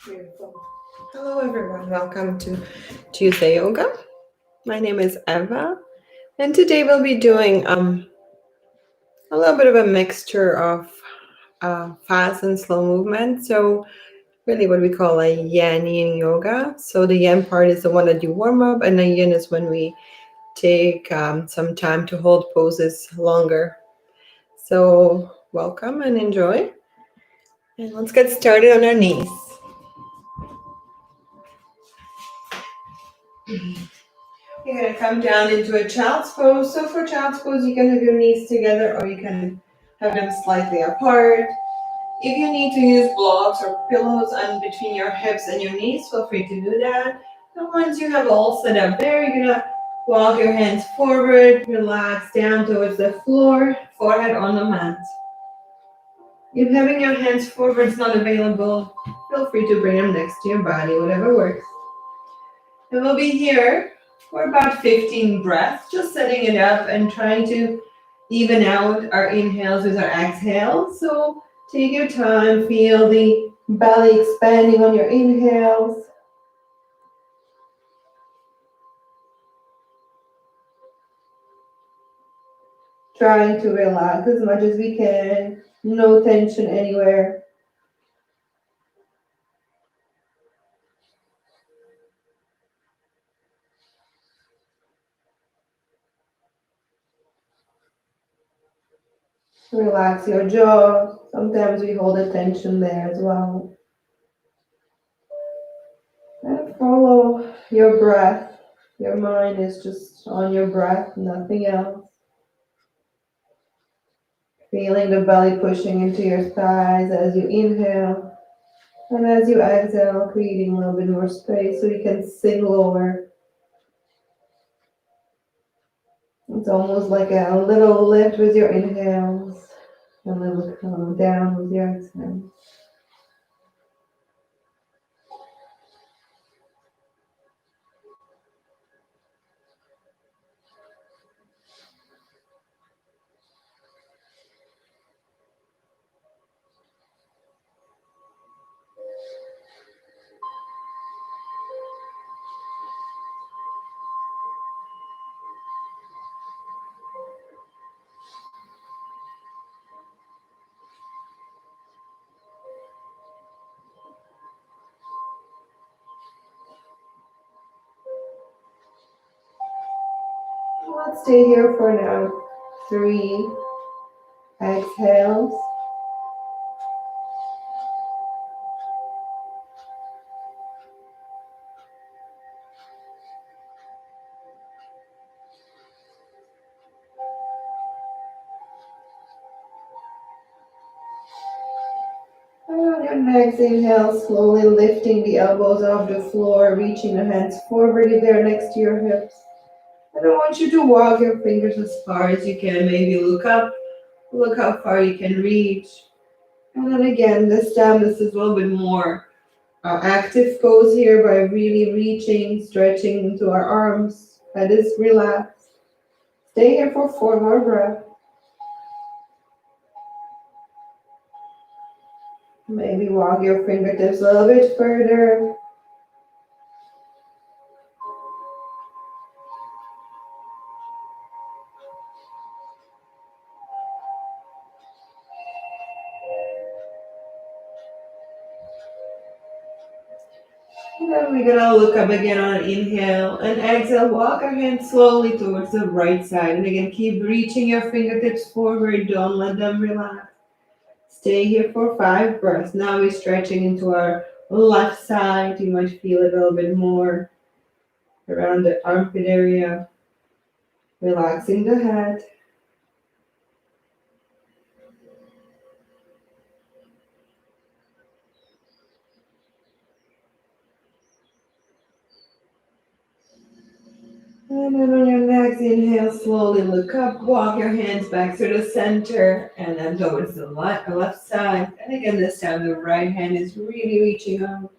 Beautiful. Hello, everyone. Welcome to Tuesday Yoga. My name is Eva, and today we'll be doing a little bit of a mixture of fast and slow movement. So, really, what we call a yin yoga. So, the yin part is the one that you warm up, and the yin is when we take some time to hold poses longer. So, welcome and enjoy. And let's get started on our knees. You're going to come down into a child's pose. So for child's pose, you can have your knees together or you can have them slightly apart. If you need to use blocks or pillows in between your hips and your knees, feel free to do that. And once you have all set up there, you're going to walk your hands forward, relax down towards the floor, forehead on the mat. If having your hands forward is not available, feel free to bring them next to your body, whatever works. And we'll be here for about 15 breaths, just setting it up and trying to even out our inhales with our exhales. So take your time, feel the belly expanding on your inhales. Trying to relax as much as we can, no tension anywhere. Relax your jaw. Sometimes we hold the tension there as well. And follow your breath. Your mind is just on your breath, nothing else. Feeling the belly pushing into your thighs as you inhale. And as you exhale, creating a little bit more space so you can sink lower. It's almost like a little lift with your inhales. A little calm down with your exhales. Let's stay here for now 3 exhales. And on your next inhale, slowly lifting the elbows off the floor, reaching the hands forward if they're next to your hips. And I want you to walk your fingers as far as you can. Maybe look up, look how far you can reach. And then again, this time this is a little bit more active pose here by really reaching, stretching into our arms. Head is relaxed. Stay here for 4 more breaths. Maybe walk your fingertips a little bit further. And then we're gonna look up again on an inhale and exhale. Walk our hands slowly towards the right side. And again, keep reaching your fingertips forward. Don't let them relax. Stay here for 5 breaths. Now we're stretching into our left side. You might feel it a little bit more around the armpit area. Relaxing the head. And then on your next inhale, slowly look up, walk your hands back to the center and then towards the left side. And again, this time the right hand is really reaching out.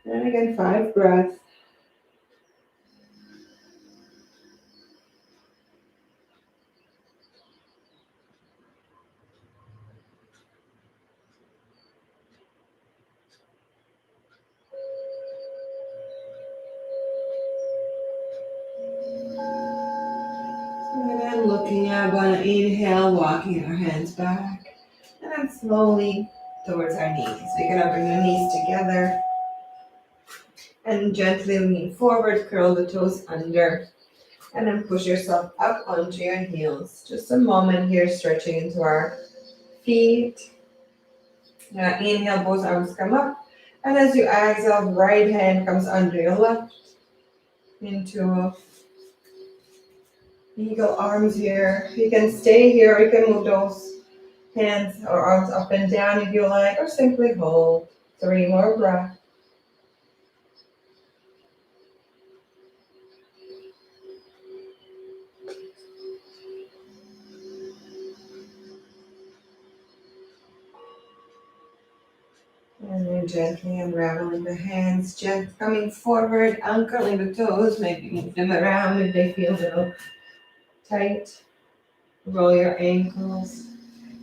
And again, 5 breaths. Looking up on an inhale, walking our hands back, and then slowly towards our knees. We're gonna bring the knees together and gently lean forward, curl the toes under, and then push yourself up onto your heels. Just a moment here, stretching into our feet. Now inhale, both arms come up, and as you exhale, right hand comes under your left into eagle arms here. You can stay here, or you can move those hands or arms up and down if you like, or simply hold. 3 more breaths. And then gently unraveling the hands, gently coming forward, uncurling the toes, maybe move them around if they feel a little tight. Roll your ankles.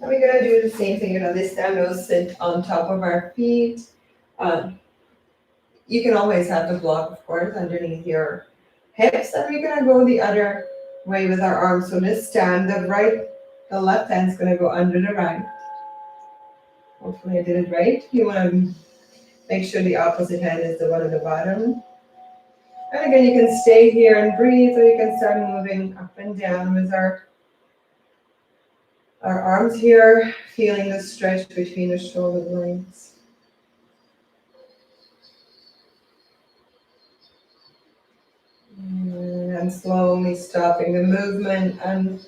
And we're gonna do the same thing, this time we'll sit on top of our feet. Um, you can always have the block, of course, underneath your hips. And we're gonna go the other way with our arms. So this time, the left hand's gonna go under the right. Hopefully I did it right. You wanna make sure the opposite hand is the one at the bottom. And again, you can stay here and breathe, or you can start moving up and down with our arms here, feeling the stretch between the shoulder blades. And slowly stopping the movement and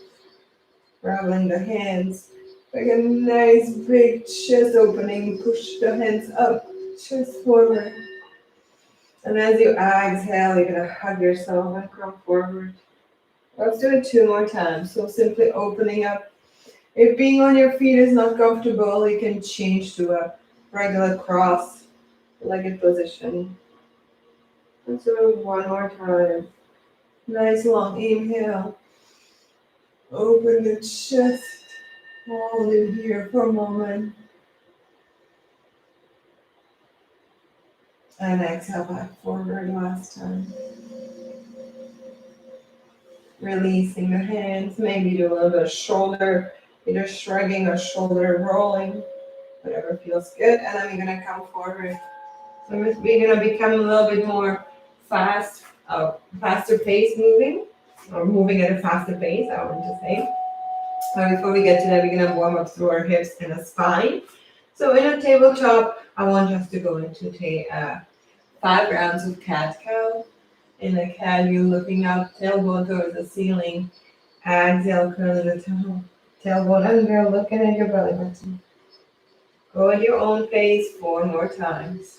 unraveling the hands. Like a nice big chest opening, push the hands up, chest forward. And as you exhale, you're gonna hug yourself and come forward. Let's do it 2 more times. So simply opening up. If being on your feet is not comfortable, you can change to a regular cross-legged position. Let's do it 1 more time. Nice long inhale. Open the chest. Hold in here for a moment. And exhale back forward last time. Releasing the hands. Maybe do a little bit of shoulder, either shrugging or shoulder rolling. Whatever feels good. And then we're going to come forward. So we're going to become a little bit more faster pace moving. Or moving at a faster pace, I want to say. So before we get to that, we're going to warm up through our hips and the spine. So in a tabletop, I want us to go into 5 rounds of cat-cow. In a cat, you're looking up, tailbone towards the ceiling. Exhale, curling the toe. Tailbone under, looking at your belly button. Go at your own pace 4 more times.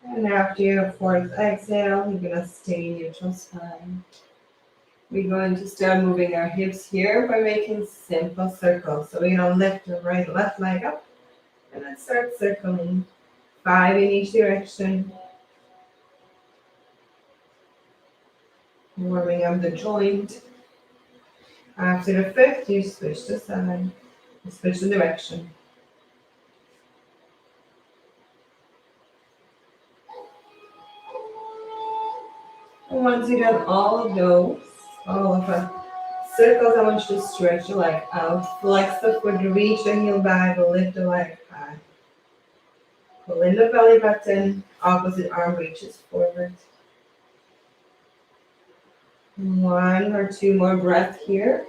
And after your 4th exhale, you're going to stay in neutral spine. We're going to start moving our hips here by making simple circles. So we're going to lift the left leg up and then start circling. 5 in each direction. Warming up the joint. After the 5th, you switch the side. You switch the direction. And once you done all of those, all of the circles, I want you to stretch the leg out. Flex the foot, reach the heel back, lift the leg high. Pull in the belly button, opposite arm reaches forward. 1 or 2 more breaths here.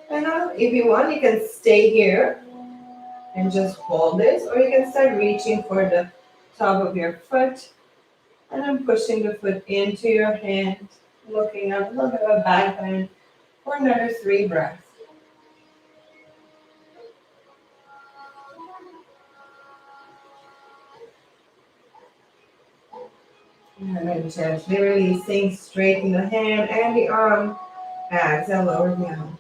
And now, if you want, you can stay here and just hold this, or you can start reaching for the top of your foot. And I'm pushing the foot into your hand, looking up, a little bit of a back bend for another 3 breaths. And then gently releasing, straighten the hand and the arm. Exhale, lower down.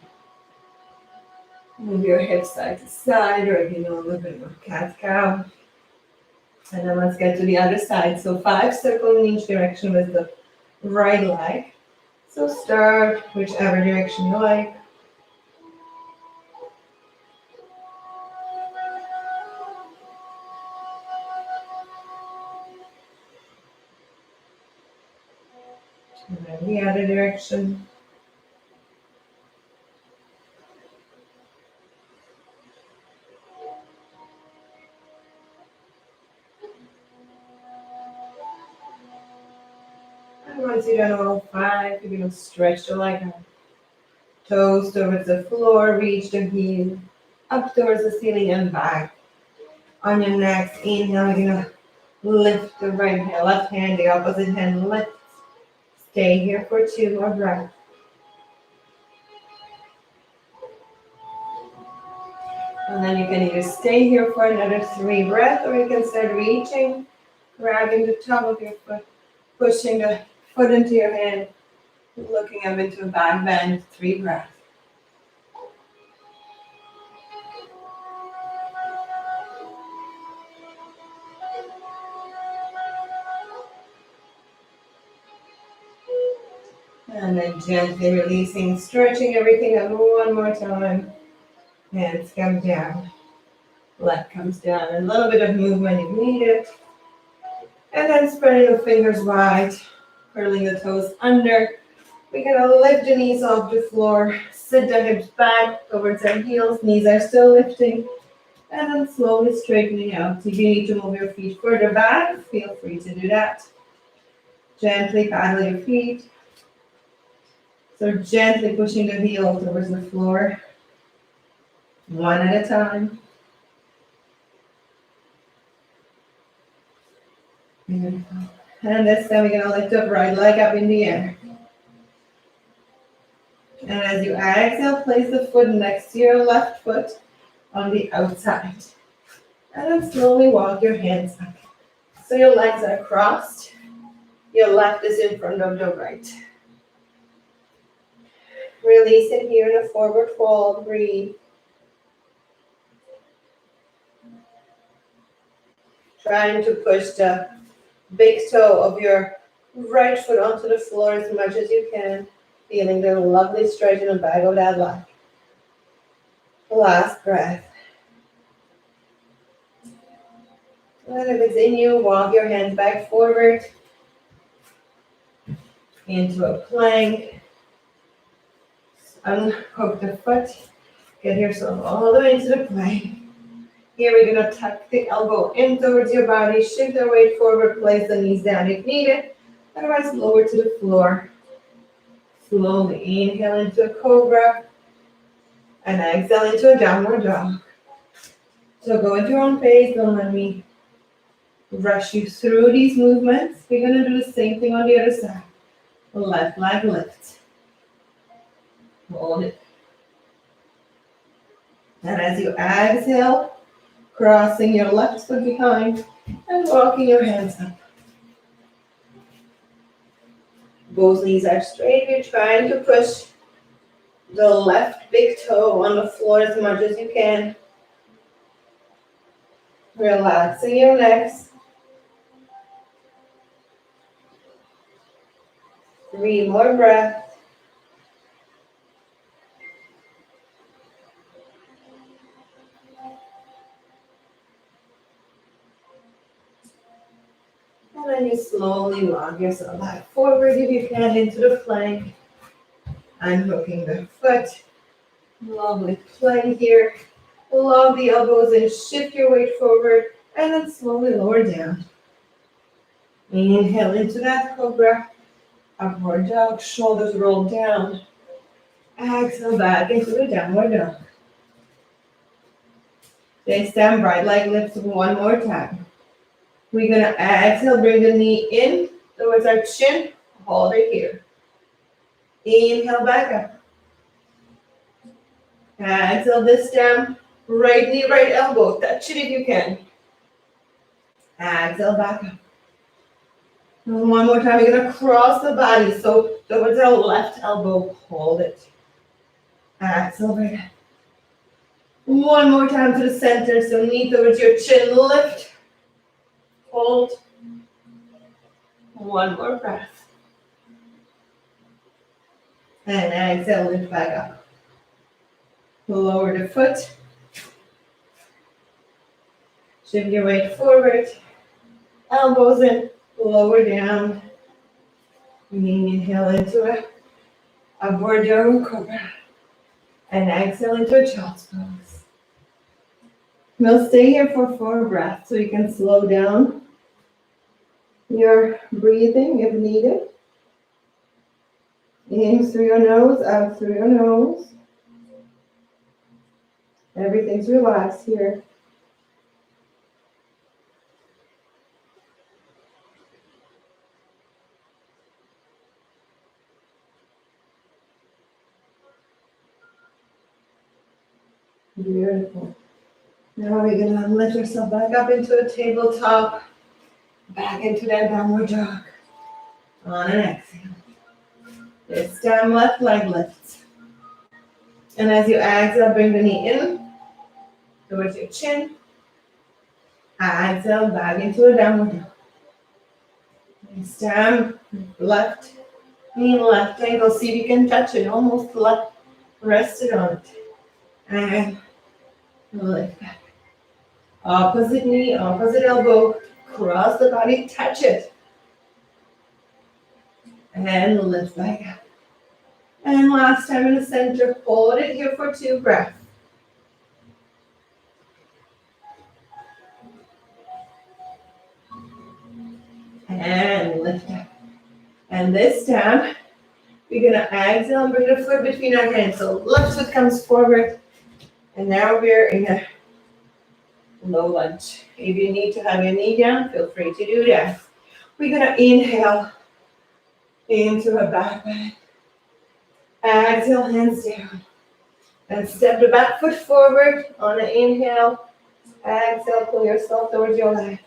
Move your hips side to side, or if you know a little bit more cat-cow. And then let's get to the other side. So 5 circles in each direction with the right leg. So start whichever direction you like. And then the other direction. And once you've done all 5, you're going to stretch the leg out. Toes towards the floor, reach the heel up towards the ceiling and back. On your next inhale, you're going to lift the right hand, left hand, the opposite hand lifts. Stay here for 2 more breaths. And then you can either stay here for another 3 breaths, or you can start reaching, grabbing the top of your foot, pushing the foot into your hand, looking up into a back bend, 3 breaths. And then gently releasing, stretching everything out one more time. Hands come down. Leg comes down. A little bit of movement if needed. And then spreading the fingers wide, curling the toes under. We're gonna lift the knees off the floor. Sit the hips back towards our heels. Knees are still lifting. And then slowly straightening out. If you need to move your feet further back, feel free to do that. Gently paddle your feet. So gently pushing the heel towards the floor. One at a time. Beautiful. And this time we're gonna lift up right leg up in the air. And as you exhale, place the foot next to your left foot on the outside. And then slowly walk your hands up. So your legs are crossed. Your left is in front of the right. Release it here in a forward fold. Breathe. Trying to push the big toe of your right foot onto the floor as much as you can. Feeling the lovely stretch in the back of that leg. Last breath. And if it's in you, walk your hands back forward into a plank. Unhook the foot. Get yourself all the way into the plank. Here we're going to tuck the elbow in towards your body. Shift the weight forward. Place the knees down if needed. Otherwise, lower to the floor. Slowly inhale into a cobra. And exhale into a downward dog. So go at your own pace. Don't let me rush you through these movements. We're going to do the same thing on the other side. Left leg lifts. Hold it. And as you exhale, crossing your left foot behind and walking your hands up. Both knees are straight. You're trying to push the left big toe on the floor as much as you can. Relaxing your legs. 3 more breaths. And then you slowly walk yourself back forward if you can into the plank. Unhooking the foot. Lovely plank here. Lock the elbows and shift your weight forward. And then slowly lower down. Inhale into that cobra. Upward dog. Shoulders roll down. Exhale back into the downward dog. Then stand right leg lifts one more time. We're going to exhale, bring the knee in towards our chin. Hold it here. Inhale back up. Exhale this time. Right knee, right elbow. Touch it if you can. Exhale back up. And one more time, you're going to cross the body. So towards our left elbow. Hold it. Exhale right up. One more time to the center, so knee towards your chin, lift, hold. One more breath. And exhale, lift back up. Lower the foot. Shift your weight forward. Elbows in, lower down. Inhale into a upward dog cobra. And exhale into a child's pose. We'll stay here for 4 breaths so you can slow down your breathing if needed. In through your nose, out through your nose. Everything's relaxed here. Beautiful. Now we're gonna lift yourself back up into a tabletop, back into that downward dog. On an exhale. This time left leg lifts. And as you exhale, bring the knee in towards your chin. Exhale back into a downward dog. This time left knee, left ankle. See if you can touch it. Almost left. Rest it on it. And lift back. Opposite knee, opposite elbow. Cross the body, touch it. And lift back up. And last time in the center, hold it here for 2 breaths. And lift up. And this time, we're gonna exhale and bring the foot between our hands. So left foot comes forward. And now we're in a low lunge. If you need to have your knee down, feel free to do that. We're gonna inhale into a back bend. Exhale, hands down. And step the back foot forward on the inhale. Exhale, pull yourself towards your legs.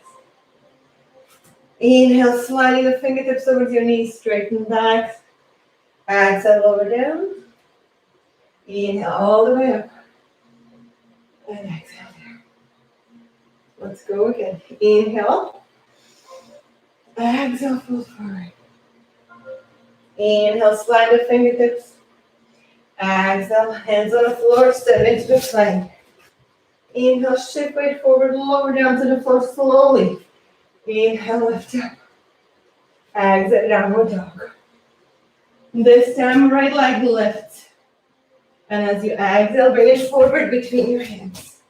Inhale, sliding the fingertips towards your knees, straighten back. Exhale, lower down. Inhale all the way up. And exhale down. Let's go again. Inhale. Exhale, fold forward. Inhale, slide the fingertips. Exhale, hands on the floor, step into the plank. Inhale, shift weight forward, lower down to the floor slowly. Inhale, lift up. Exhale, downward dog. This time, right leg lift. And as you exhale, bring it forward between your hands.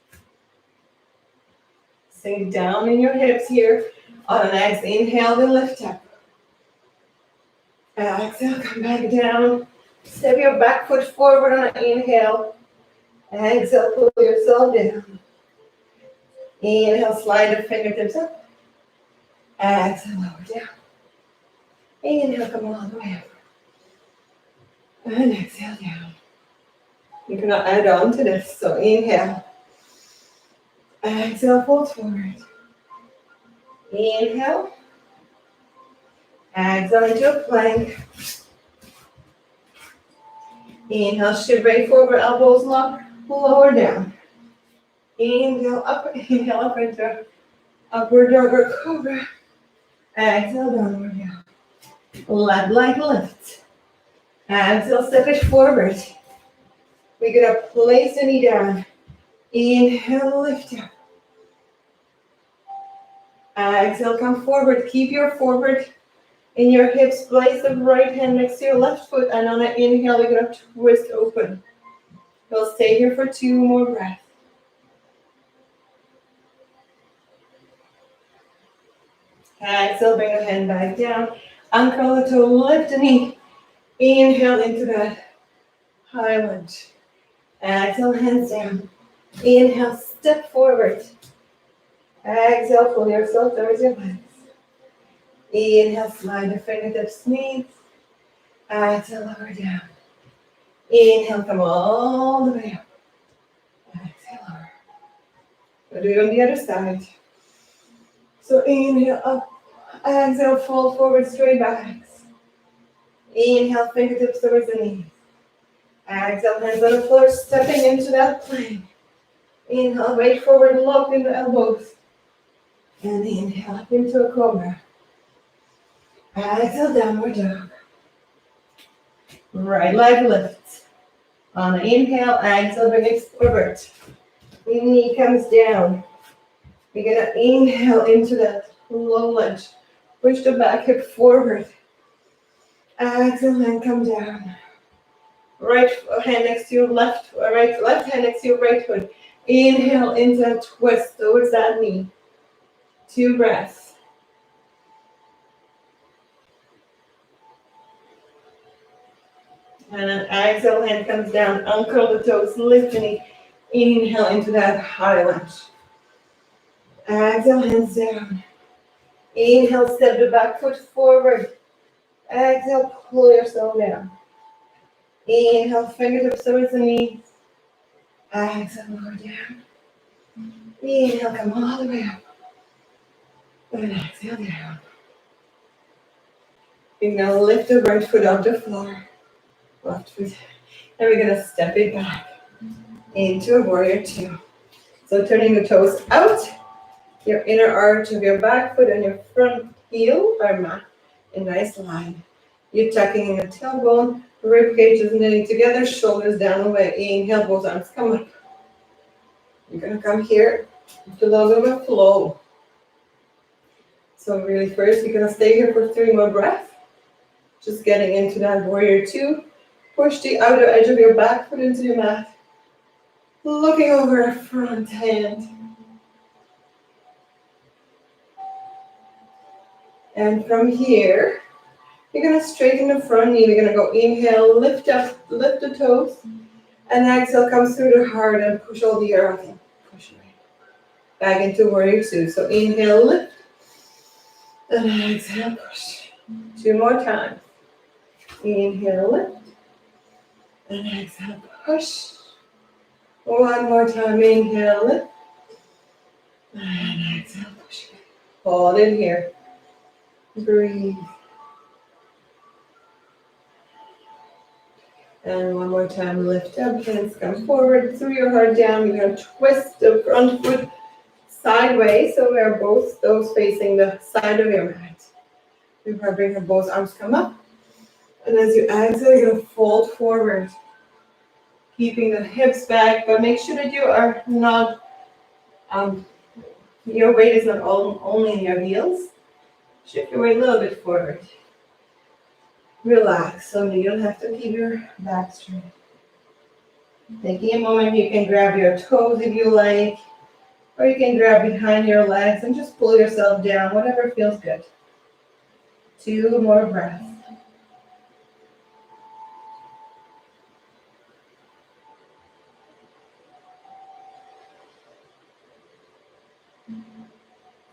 Sink down in your hips here. On an exhale, inhale, then lift up. Exhale, come back down. Step your back foot forward on an inhale. Exhale, pull yourself down. Inhale, slide the fingertips up. Exhale, lower down. Inhale, come all the way up. And exhale down. You're going to add on to this. So inhale. Exhale, fold forward. Inhale. Exhale into a plank. Inhale, shift right forward, elbows lock, lower down. Inhale up into upward dog or cobra. Exhale, downward down. Left leg lift. Exhale, step it forward. We're gonna place the knee down. Inhale, lift up. Exhale, come forward. Keep your forward in your hips. Place the right hand next to your left foot, and on an inhale, we're gonna twist open. We'll stay here for 2 more breaths. Exhale, bring your hand back down. Uncurl the toe, lift the knee. Inhale into that high lunge. Exhale, hands down. Inhale, step forward. Exhale, pull yourself towards your legs. Inhale, slide the fingertips, knees. Exhale, lower down. Inhale, come all the way up. Exhale, lower. We'll do it on the other side. So inhale up. Exhale, fold forward, straight backs. Inhale, fingertips towards the knees. Exhale, hands on the floor, stepping into that plank. Inhale, right forward, lock in the elbows. And inhale up into a cobra. Exhale, downward dog. Right leg lifts. On an inhale, exhale, bring it forward. Knee comes down. We're gonna inhale into that low lunge. Push the back hip forward. Exhale and come down. Right hand next to your left hand next to your right foot. Inhale into a twist towards that knee. 2 breaths. And then exhale, hand comes down, uncurl the toes, lift the knee. Inhale into that high lunge. Exhale, hands down. Inhale, step the back foot forward. Exhale, pull yourself down. Inhale, fingertips towards the knees. Exhale, lower down. Inhale, come all the way up. And exhale down. You're gonna lift the right foot off the floor. Left foot. And we're gonna step it back into a warrior 2. So turning the toes out, your inner arch of your back foot and your front heel are a nice line. You're tucking in the tailbone, rib cage is knitting together, shoulders down away. Inhale, both arms come up. You're gonna come here to a little bit of a flow. So really first, you're gonna stay here for 3 more breaths. Just getting into that warrior 2. Push the outer edge of your back foot into your mat. Looking over a front hand. And from here, you're gonna straighten the front knee. We're gonna go inhale, lift up, lift the toes. And exhale, comes through the heart and push all the air out. Push away. Back into warrior 2. So inhale, lift. And exhale, push. 2 more times. Inhale, lift. And exhale, push. 1 more time. Inhale, lift. And exhale, push. Hold it here. Breathe. And 1 more time, lift up, hands come forward, through your heart down. You're going to twist the front foot sideways, so we are both toes facing the side of your mat. You're going to bring both arms come up. And as you exhale, you're going to fold forward. Keeping the hips back, but make sure that you are not, your weight is not only in your heels. Shift your weight a little bit forward. Relax, so you don't have to keep your back straight. Taking a moment, you can grab your toes if you like, or you can grab behind your legs and just pull yourself down, whatever feels good. 2 more breaths.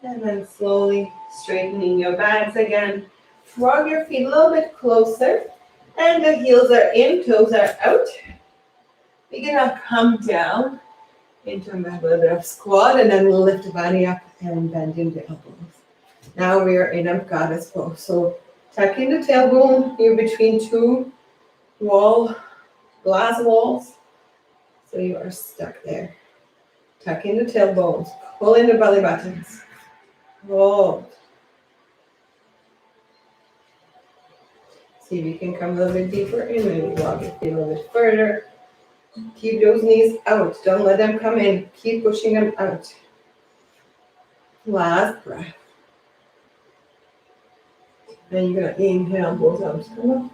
And then slowly straightening your backs again. Frog your feet a little bit closer. And the heels are in, toes are out. We're gonna come down into a little bit of squat and then we'll lift the body up and bend in the elbows. Now we are in a goddess pose. So tuck in the tailbone, you're between 2 glass walls. So you are stuck there. Tuck in the tailbones, pull in the belly buttons. Hold. See if you can come a little bit deeper in, maybe walk your feet a little bit further. Keep those knees out, don't let them come in, keep pushing them out. Last breath. Then you're gonna inhale, both arms come up.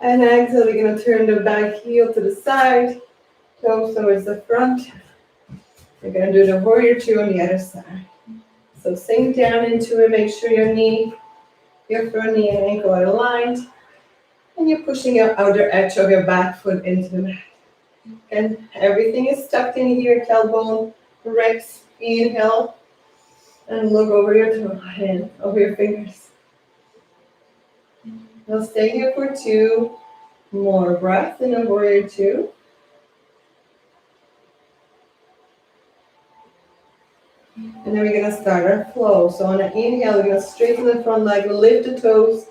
And exhale, you're gonna turn the back heel to the side, toes towards the front. You're gonna do the warrior 2 on the other side. So sink down into it, make sure your front knee and ankle are aligned. And you're pushing your outer edge of your back foot into the mat. And everything is tucked in here, tailbone, ribs, inhale. And look over your hand, over your fingers. Now stay here for 2 more breaths in a warrior 2. And then we're going to start our flow. So on an inhale, we're going to straighten the front leg, lift the toes,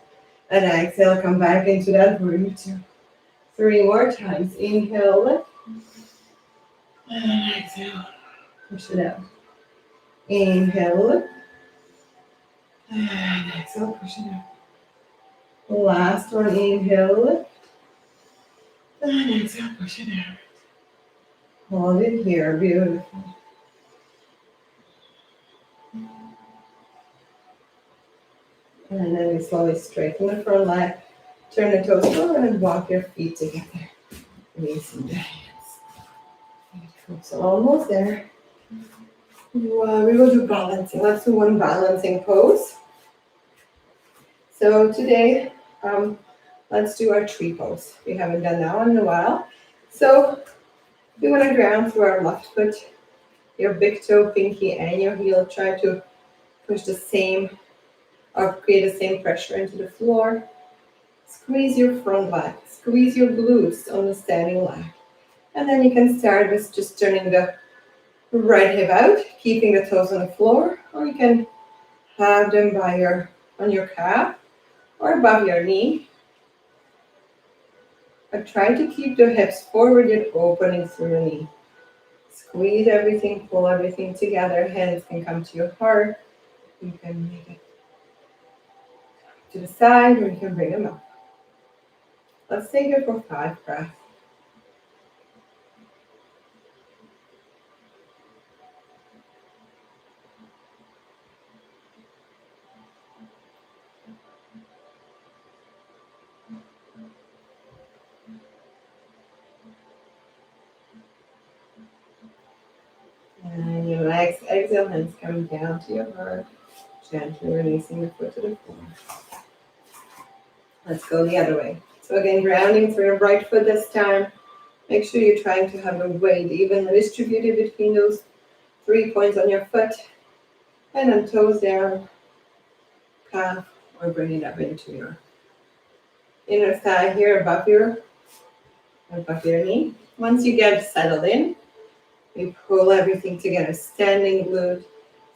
and exhale, come back into that warrior 2. 3 more times. Inhale, lift. And exhale. Push it out. Inhale. And exhale. Push it out. Last one. Inhale. And exhale. Push it out. Hold it here. Beautiful. And then we slowly straighten the front leg. Turn the toes forward and walk your feet together. Releasing the hands. Beautiful. So almost there. Well, we will do balancing. Let's do one balancing pose. So today, let's do our tree pose. We haven't done that one in a while. So we want to ground through our left foot, your big toe, pinky, and your heel. Try to push the same or create the same pressure into the floor. Squeeze your front leg. Squeeze your glutes on the standing leg. And then you can start with just turning the right hip out, keeping the toes on the floor, or you can have them on your calf or above your knee. But try to keep the hips forward yet opening through the knee. Squeeze everything, pull everything together. Hands can come to your heart. You can make it to the side or you can bring them up. Let's stay here for 5 breaths. And your legs, exhale, hands come down to your heart. Gently releasing the foot to the floor. Let's go the other way. So again, grounding through your right foot this time. Make sure you're trying to have the weight evenly distributed between those 3 points on your foot. And then toes down, calf, or bring it up into your inner thigh here above your knee. Once you get settled in, you pull everything together. Standing glute,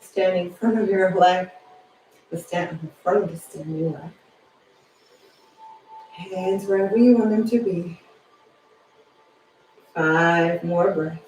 stand in front of your leg, stand in front of the standing leg. Hands wherever you want them to be. 5 more breaths.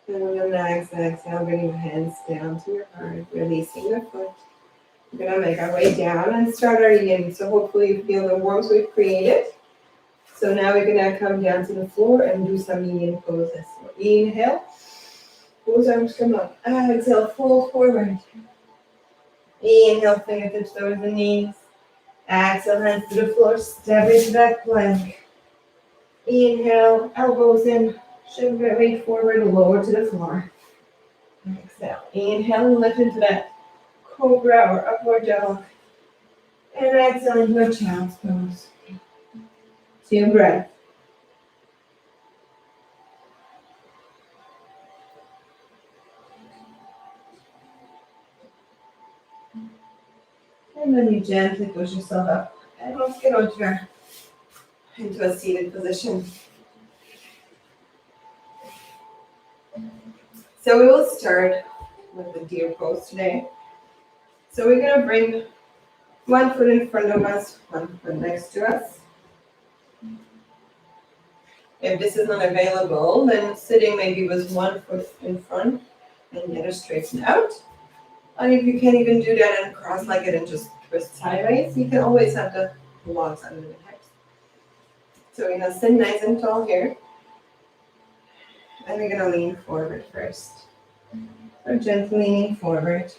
And on the next exhale, bring your hands down to your heart, releasing the foot. We're going to make our way down and start our yin. So hopefully you feel the warmth we've created. So now we're going to come down to the floor and do some yin poses. So inhale, both arms come up. Exhale, fold forward. Inhale, fingertips over the knees. Exhale, hands to the floor, step into that plank. Inhale, elbows in, shift your weight forward, lower to the floor. Exhale, inhale, lift into that cobra or upward dog. And exhale into a child's pose. 2 breaths. And then you gently push yourself up. And let's get into a seated position. So we will start with the deer pose today. So we're going to bring 1 foot in front of us, 1 foot next to us. If this is not available, then sitting maybe with 1 foot in front and the other straighten out. And if you can't even do that and cross-legged and just twist sideways, you can always have the blocks under the hips. So we're going to sit nice and tall here. And we're going to lean forward first. So gently leaning forward.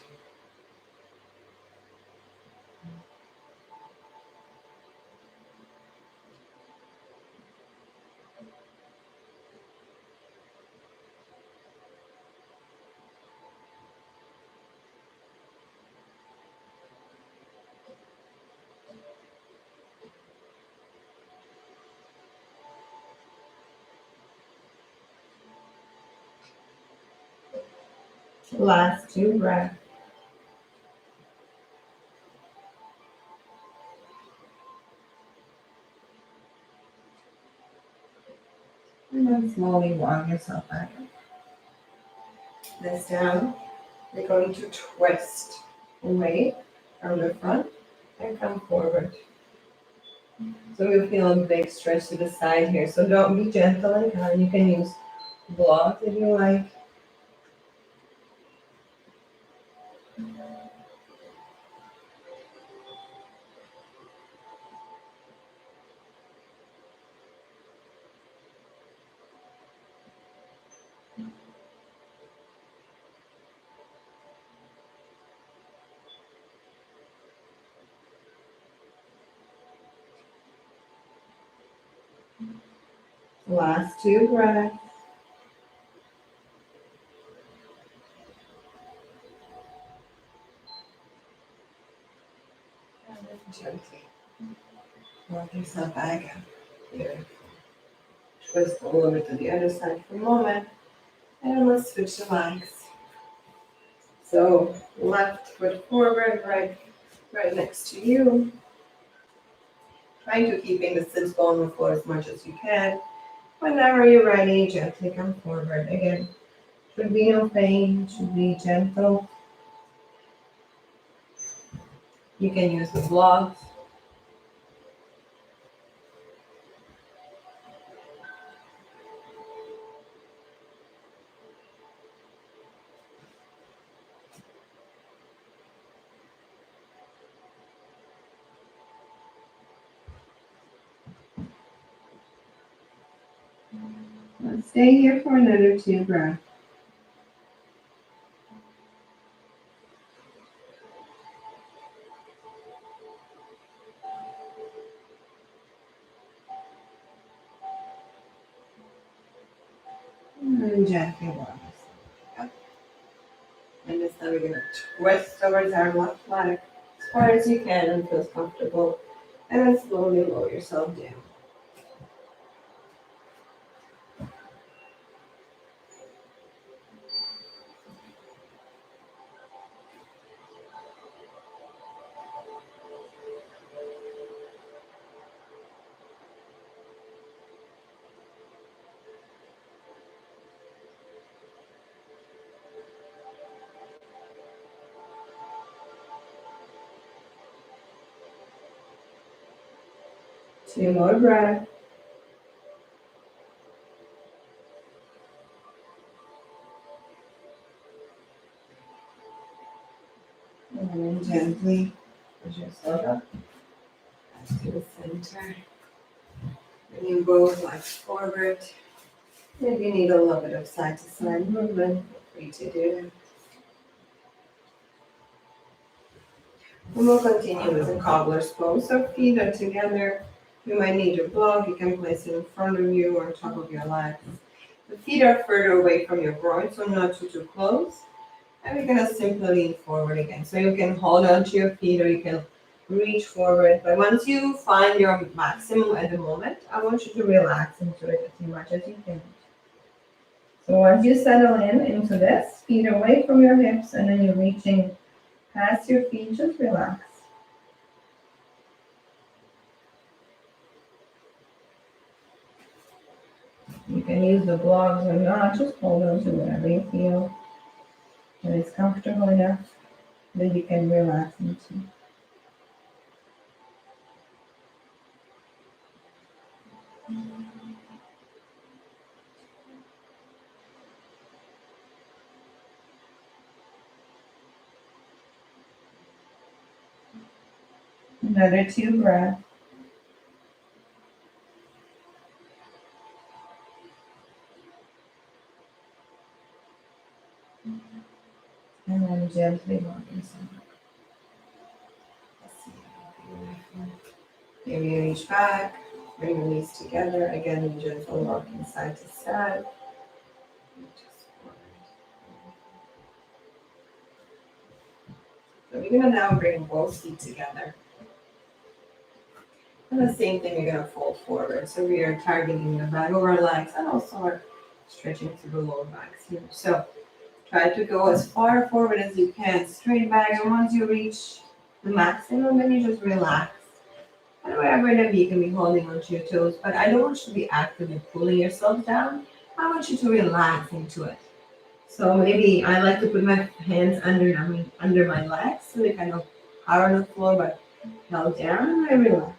Last 2 breaths. slowly walk yourself back up. This down. We're going to twist away from the front and come forward. So you feel a big stretch to the side here. So don't be gentle and kind. You can use blocks if you like. Last two breaths. And then gently walk yourself back up. Here. Twist all over to the other side for a moment. And let's switch the legs. So left foot forward, right next to you. Trying to keeping the sits bone on the floor as much as you can. Whenever you're ready, gently come forward. Again, should be no pain, should be gentle. You can use the blocks. Let's stay here for another two breaths. And gently walk yourself up. And this time we're going to twist towards our left leg as far as you can and feels comfortable. And then slowly lower yourself down. Two more breaths. And then gently push yourself up to the center. Bring both legs forward. If you need a little bit of side to side movement, feel free to do it. And we'll continue with the cobbler's pose. So feet are together. You might need a block. You can place it in front of you or on top of your legs. The feet are further away from your groin, so not too close. And we're gonna simply lean forward again. So you can hold on to your feet or you can reach forward. But once you find your maximum at the moment, I want you to relax into it as much as you can. So once you settle into this, feet away from your hips, and then you're reaching past your feet, just relax. You can use the blocks or not, just hold on to whatever you feel that is comfortable enough that you can relax into. Another two breaths. And then gently walk yourself up. Maybe you reach back, bring your knees together. Again, you gentle walking side to side. So we're gonna now bring both feet together. And the same thing, we're gonna fold forward. So we are targeting the back of our legs and also are stretching through the lower backs here. So try to go as far forward as you can, straight back. And once you reach the maximum, then you just relax. And wherever it may be, you can be holding onto your toes. But I don't want you to be actively pulling yourself down. I want you to relax into it. So maybe I like to put my hands under my legs so they kind of are on the floor but held down and I relax.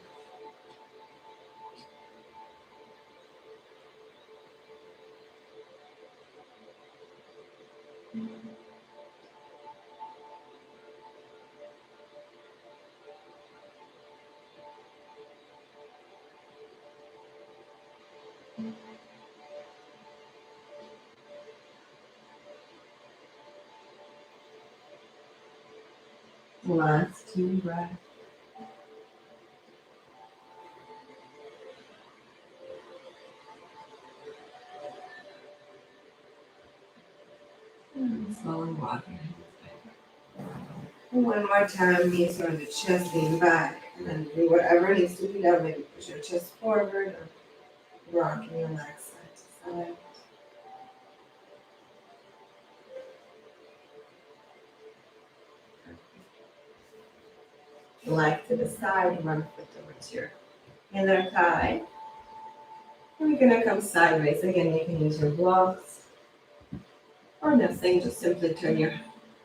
Last two breaths. And slowly walk your hands back. One more time, knees on the chest, lean back, and then do whatever needs to be done. Maybe push your chest forward or rock and relax side to side. Leg to the side, one foot over to your inner thigh. And we're gonna come sideways. Again, you can use your blocks or nothing. Just simply turn your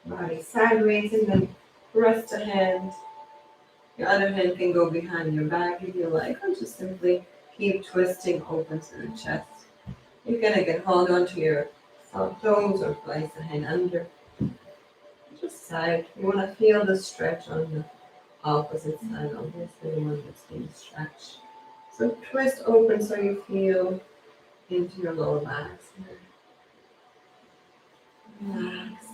body sideways and then rest a hand. Your other hand can go behind your back if you like, or just simply keep twisting open to the chest. You can again hold on to your front toes or place the hand under. Just side. You want to feel the stretch on the opposite side, obviously the one that's being stretched. So twist open so you feel into your lower back. Relax.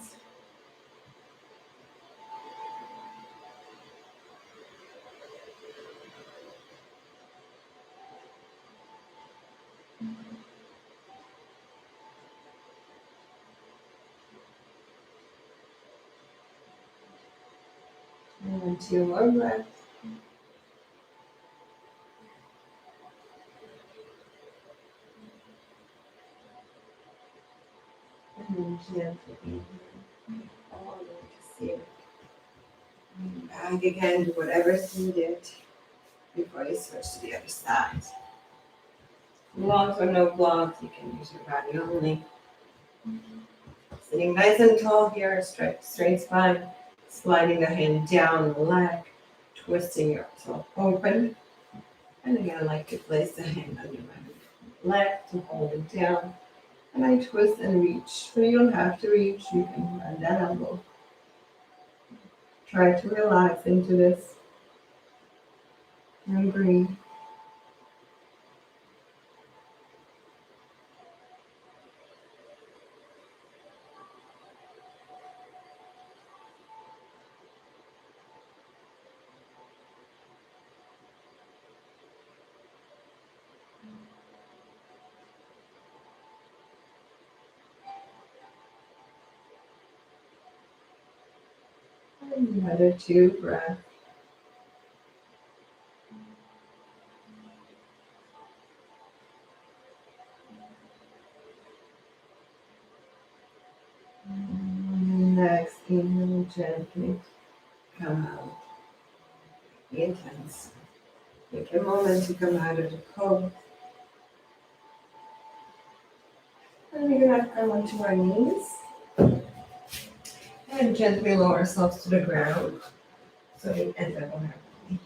And two more breaths. And then gently inhale all the way to ceiling. And back again, do whatever's needed before you switch to the other side. Blocks or no blocks, you can use your body only. Sitting nice and tall here, straight spine, sliding the hand down the leg, twisting yourself open. And again, I like to place the hand under my leg to hold it down. And I twist and reach. But you don't have to reach, you can bend that elbow. Try to relax into this and breathe. And another two breaths. And next, inhale gently. Come out. Be intense. Take a moment to come out of the pose. And we're going to come onto our knees. And gently lower ourselves to the ground. So we end up on our belly.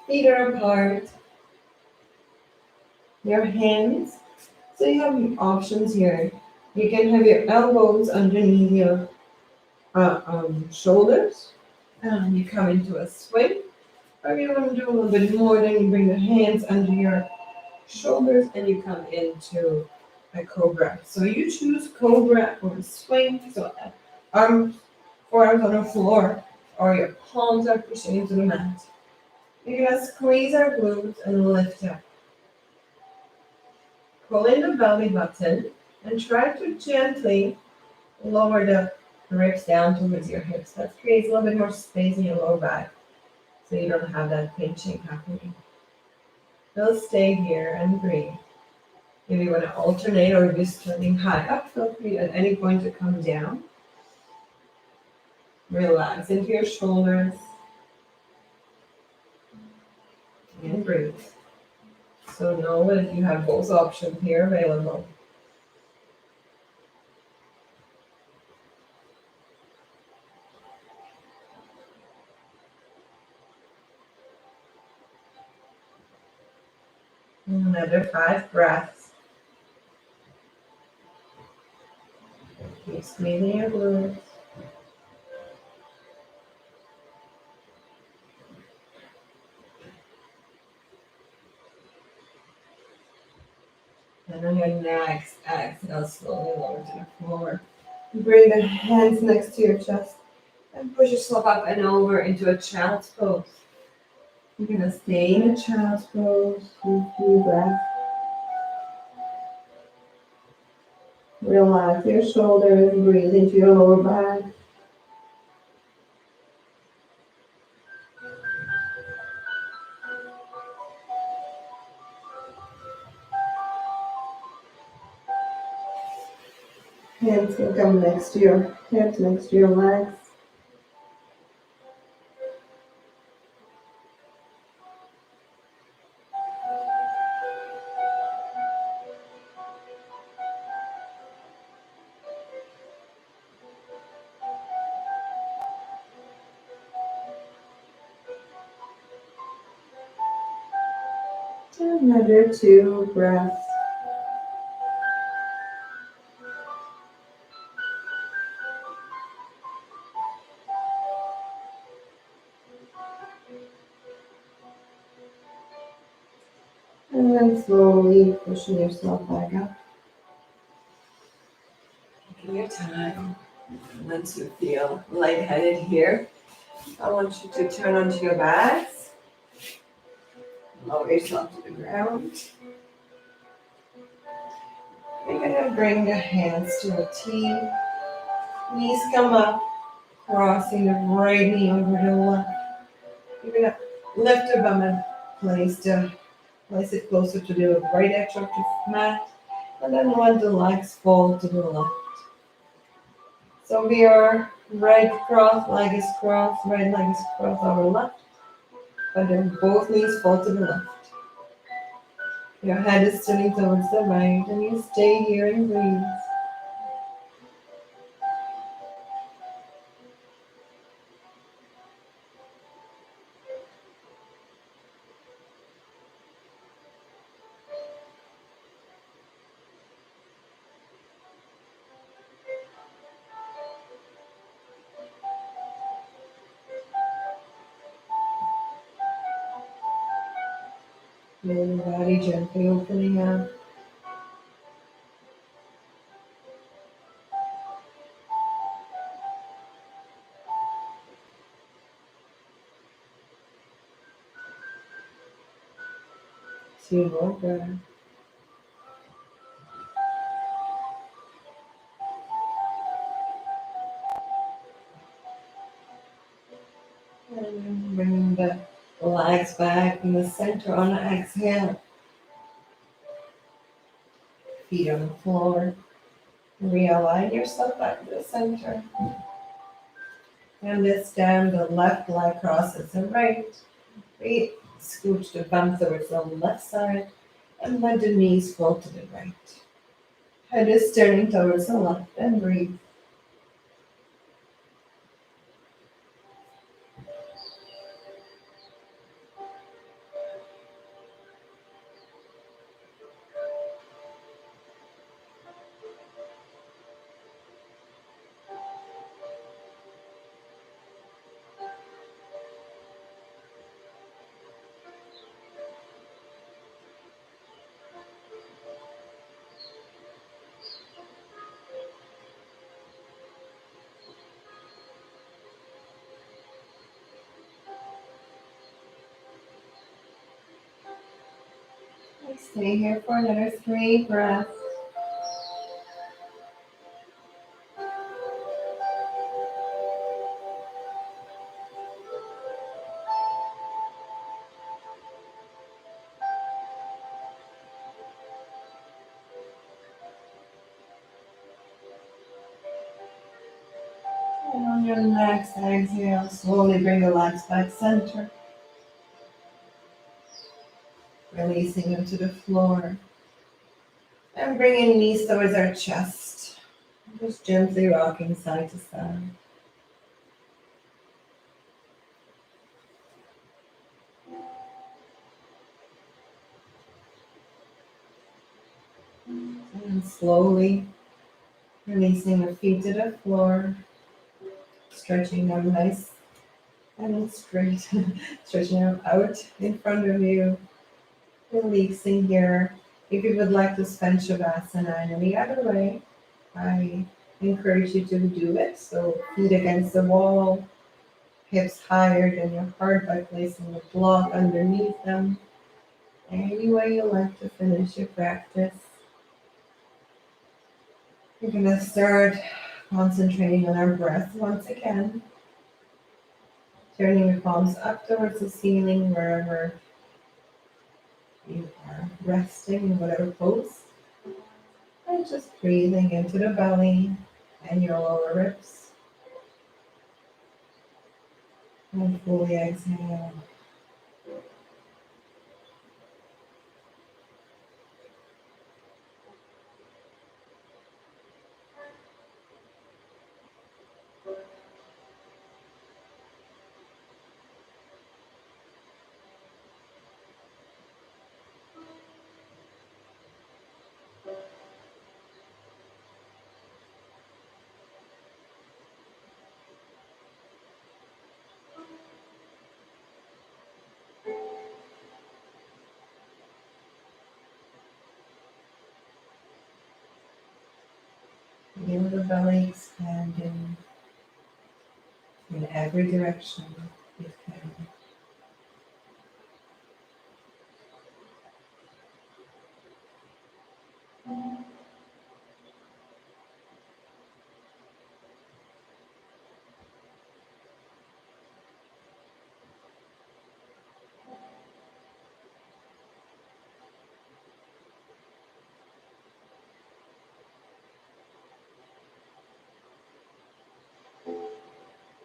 Feet are apart. Your hands. So you have options here. You can have your elbows underneath your shoulders. And you come into a swing. Or if you want to do a little bit more, then you bring the hands under your shoulders and you come into a cobra. So you choose cobra or swing. So arms, forearms on the floor, or your palms are pushing into the mat. You're gonna squeeze our glutes and lift up. Pull in the belly button and try to gently lower the ribs down towards your hips. That creates a little bit more space in your lower back so you don't have that pinching happening. We'll stay here and breathe. If you want to alternate or if you're starting high up, feel free at any point to come down. Relax into your shoulders and breathe. So know that you have both options here available. Another 5 breaths. Keep squeezing your glutes. And on your next exhale, slowly lower to the floor. Bring the hands next to your chest and push yourself up and over into a child's pose. You're gonna stay in a child's pose for a few breaths. Relax your shoulders, breathe into your lower back. Hands can come next to your hips, next to your legs. Another 2 breaths. And then slowly pushing yourself back up. Taking your time. Once you feel lightheaded here, I want you to turn onto your backs. Lower yourself to the ground. You're going to bring the hands to a T. Knees come up, crossing the right knee over the left. You're going to lift your bum and place it closer to the right edge of the mat. And then let the legs fall to the left. So we are right cross, leg is crossed, right leg is crossed over left. But then both knees fall to the left. Your head is turning towards the right, and you stay here and breathe. Feel your body gently opening up. Two more breaths. And then bring the legs back in the center on the exhale. Feet on the floor. Realign yourself back to the center. And this time the left leg crosses the right. Breathe. Scooch the bum towards the left side and let the knees fall to the right. Head is turning towards the left and breathe. Stay here for another 3 breaths. And on your next exhale, slowly bring the legs back center. releasing them to the floor. And bringing knees towards our chest. Just gently rocking side to side. And slowly releasing the feet to the floor. Stretching them nice and straight. Stretching them out in front of you. Releasing here. If you would like to spend Shavasana in any other way, I encourage you to do it. So feet against the wall, hips higher than your heart by placing a block underneath them. Any way you like to finish your practice. We're going to start concentrating on our breath once again. Turning your palms up towards the ceiling wherever you are resting in whatever pose. And just breathing into the belly and your lower ribs. And fully exhale. Feel the belly expanding in every direction you can.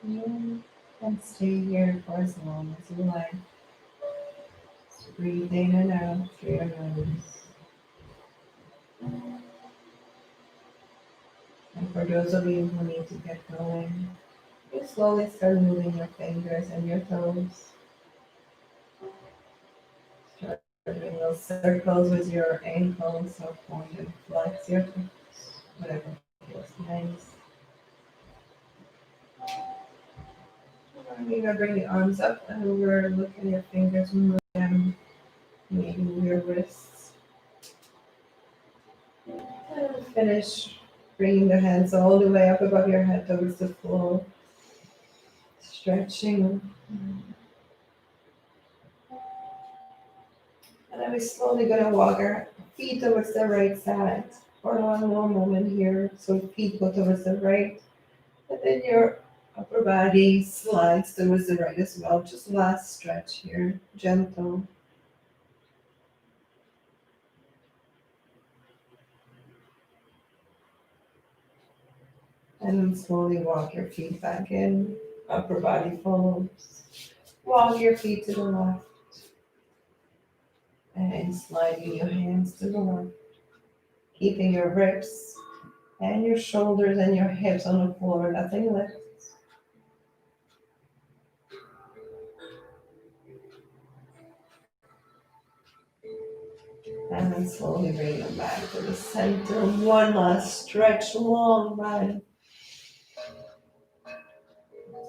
You can stay here for as long as you like. Just breathe in and out through your nose. And for those of you who need to get going, you slowly start moving your fingers and your toes. Start doing little circles with your ankles, so point and flex your toes, whatever feels nice. You're gonna bring the arms up and over, look at your fingers, move them, maybe move your wrists. And finish bringing the hands all the way up above your head towards the floor. Stretching. And then we're slowly gonna walk our feet towards the right side for one more moment here. So feet go towards the right, and then your upper body slides towards the right as well. Just last stretch here, gentle. And then slowly walk your feet back in. Upper body follows. Walk your feet to the left. And sliding your hands to the left. Keeping your ribs and your shoulders and your hips on the floor. Nothing lifts. And then slowly bring them back to the center. One last stretch, long body.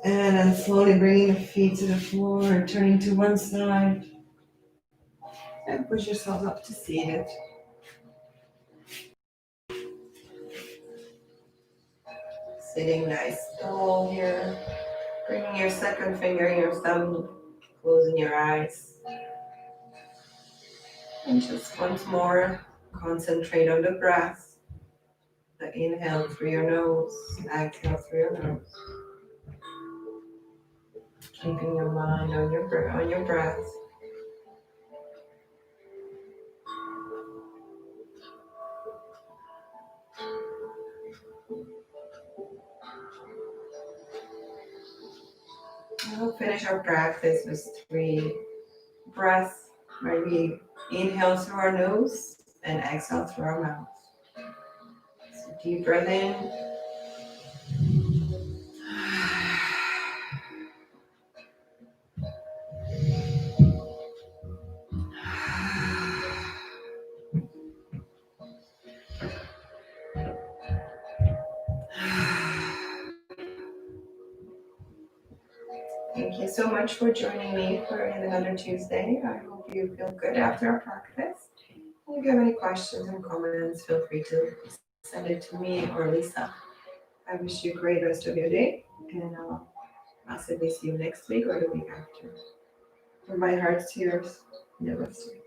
And then slowly bringing the feet to the floor, turning to one side. And push yourself up to seated. Sitting nice tall here. Bringing your second finger in your thumb, closing your eyes. And just once more, concentrate on the breath. The inhale through your nose, exhale through your nose. Keeping your mind on your breath. We'll finish our practice with 3 breaths, maybe Inhale through our nose and exhale through our mouth. So deep breath in. Thank you so much for joining me for yet another Tuesday. I hope you feel good after our practice. If you have any questions or comments, feel free to send it to me or Lisa. I wish you a great rest of your day, and I'll possibly see you next week or the week after. From my heart to yours, namaste.